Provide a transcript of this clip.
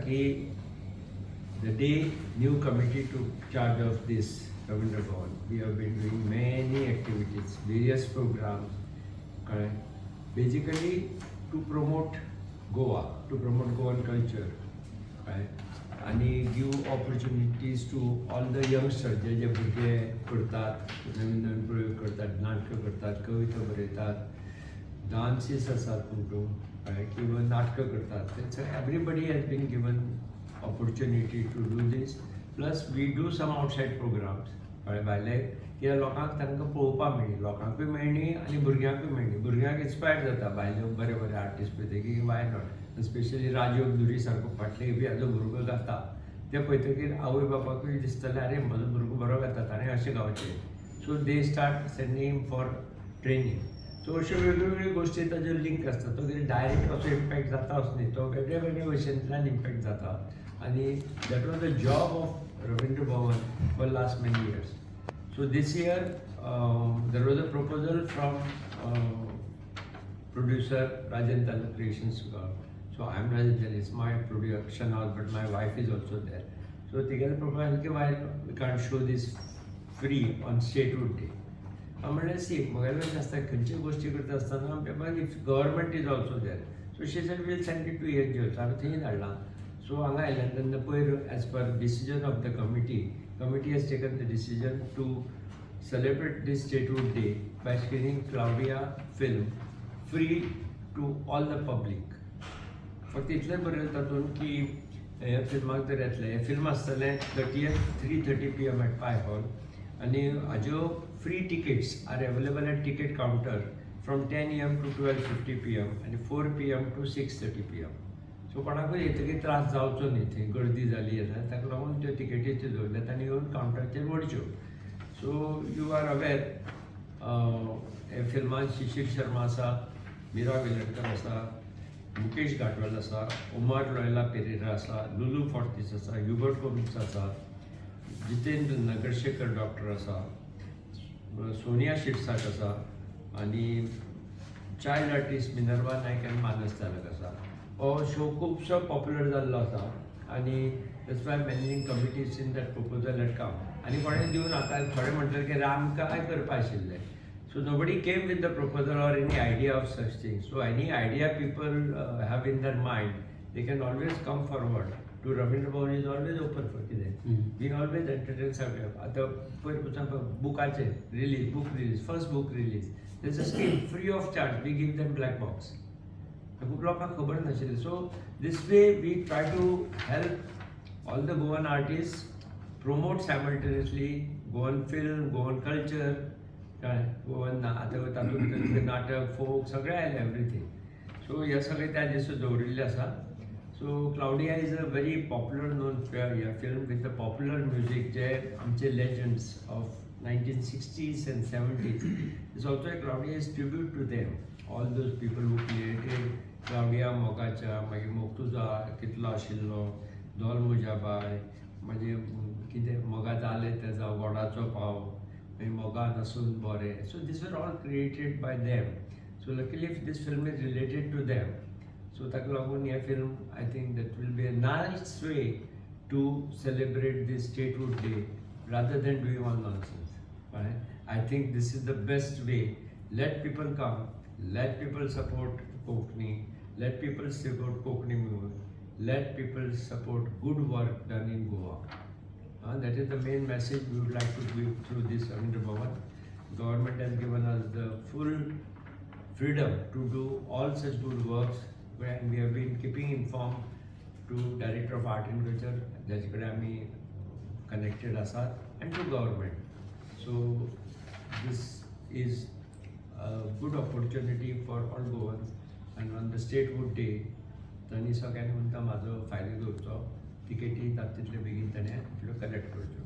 ki the day new committee took charge of this Ravindra Bhavan, we have been doing many activities, various programs, correct? Basically to promote Goa, to promote Goan culture, right? आणि give opportunities to all the youngsters जे जे भुरगे करतात, नवीन नवीन प्रयोग करतात, नाटकं करतात, कविता बरयतात, dances असतात तुमकां, किंवा नाटकं करतात. Everybody has been given opportunity to do this. Plus we do some outside programs. भायले कित्याक लोकांक तांकां पळोवपाक मेळ्ळी, लोकांकूय मेळ्ळी आनी भुरग्यांकूय मेळ्ळी. भुरग्यांक इन्स्पायर जाता भायले बरे बरे आर्टिस्ट पळयतकीर वाय नॉट. स्पेशली राजीव दुरी सारको फाटले हाजो भुरगो गाता ते पळयतकीर आवय बापाकूय दिसतलें अरे म्हजो भुरगो बरो गाता ताणें अशें गावचें. So they start sending for training. So अश्यो वेगवेगळ्यो गोश्टी ताजेर लिंक आसता. तो कितें डायरेक्ट असो इम्पॅक्ट जाता असो न्ही, तो वेगळे वेगळे भशेंतल्यान इम्पॅक्ट जाता. आनी that was the job of Ravindra Bhavan for last many years. So this year there was a proposal from producer Rajan Tala Creations. So I am Rajan, it's my production house, but my wife is also there. So together proposal कि why we can't show this free on Statehood Day. आम्हाला सी मोबाईलवर असता खंयची गोष्टी करता आसतना if government is also there. So she said we'll send it to AHO. आमी थंय धाडलां. So हांगा आयल्यान तेन्ना पयर as per decision of the committee has taken the decision to celebrate this Statehood Day by screening Claudia film free to all the public. फक्त इतलें बरयलें तातूंत की ह्या फिल्माक जर येतलें, हें फिल्म आसतलें 3:30 PM at Pi Hall आनी हाज्यो free tickets are available at ticket counter from 10 AM to 12:50 PM आनी 4 PM to 6:30 PM. सो कोणाकूय येतकीर त्रास जावचो न्ही, थंय गर्दी जाली जाल्यार ताका लागून त्यो टिकेटीच्यो दवरल्यात आनी येवन कावंटराचेर वडच्यो. सो यू आर अवेर हे फिल्मान शिशीर शर्मा आसा, मीरा वेलणकर आसा, मुकेश घाटवाल आसा, उमार लॉयला पेरेरा आसा, लुलू फॉर्तीस आसा, युबर्ट कोमिक्स आसा, जितेंद्र नगरशेखर डॉक्टर आसा, सोनिया शिरसाट आसा आनी चायल्ड आर्टिस्ट मिनर्वा नायक आनी मानस तालक आसा. हो शो खूबसो पॉप्युलर जाल्लो आसा आनी that's why managing committees in that proposal had come. आनी कोणें दिवन आतां थोडे म्हणटले की आमकां करपा आशिल्लें. So nobody came with the proposal or any idea of such thing. So any idea people have in their mind they can always come forward to Ravindra Bhavan is always open for कितें. वी ऑलवेज एंटरटेन सगळ्यांक. आतां पयर पसून बुकाचेर release, book release, first book release, there is a scheme free of charge. We give them black box. खूब लोकांक खबर नाशिल्लें. So this way we try to help all the Goan artist promote simultaneously Goan film, Goan culture, Goan आतां तातूंत भितर नाटक, फोक सगळें आयलें एवरीथींग. सो हे सगळें त्या दिसा दवरिल्लें आसा. So Claudia is a very popular known film with the popular music जे आमचे legends of 1960s and 70s. It's also a Claudia is tribute to them, all those people who created Claudia मोगाच्या, मागीर मोगतुजा कितलो आशिल्लो, दोल म्हज्या bye, म्हणजे कितें मोगा जालें तेजा गोडाचो पाव, मागीर मोगा नसून बरें. So these were all created by them. So luckily this film is related to them. So ताका लागून हे film I think that will be a nice way to celebrate this statehood day rather than doing all nonsense. Right? I think this is the best way. Let people come, let people support Konkani, let people support Konkani movement, let people support good work done in Goa. That is the main message we would like to give through this Ravindra Bhavan. Government has given us the full freedom to do all such good works, and we have been keeping informed to Director of Art and Culture, जाचे कडेन आमी connected asat, and to government. So this is a good opportunity for all Goans, and on the Statehood Day तांणी सगळ्यांनी म्हणटा म्हाजो फायदो घेवचो, तिकेटी जाता तितले बेगीन ताणें कलेक्ट करच्यो.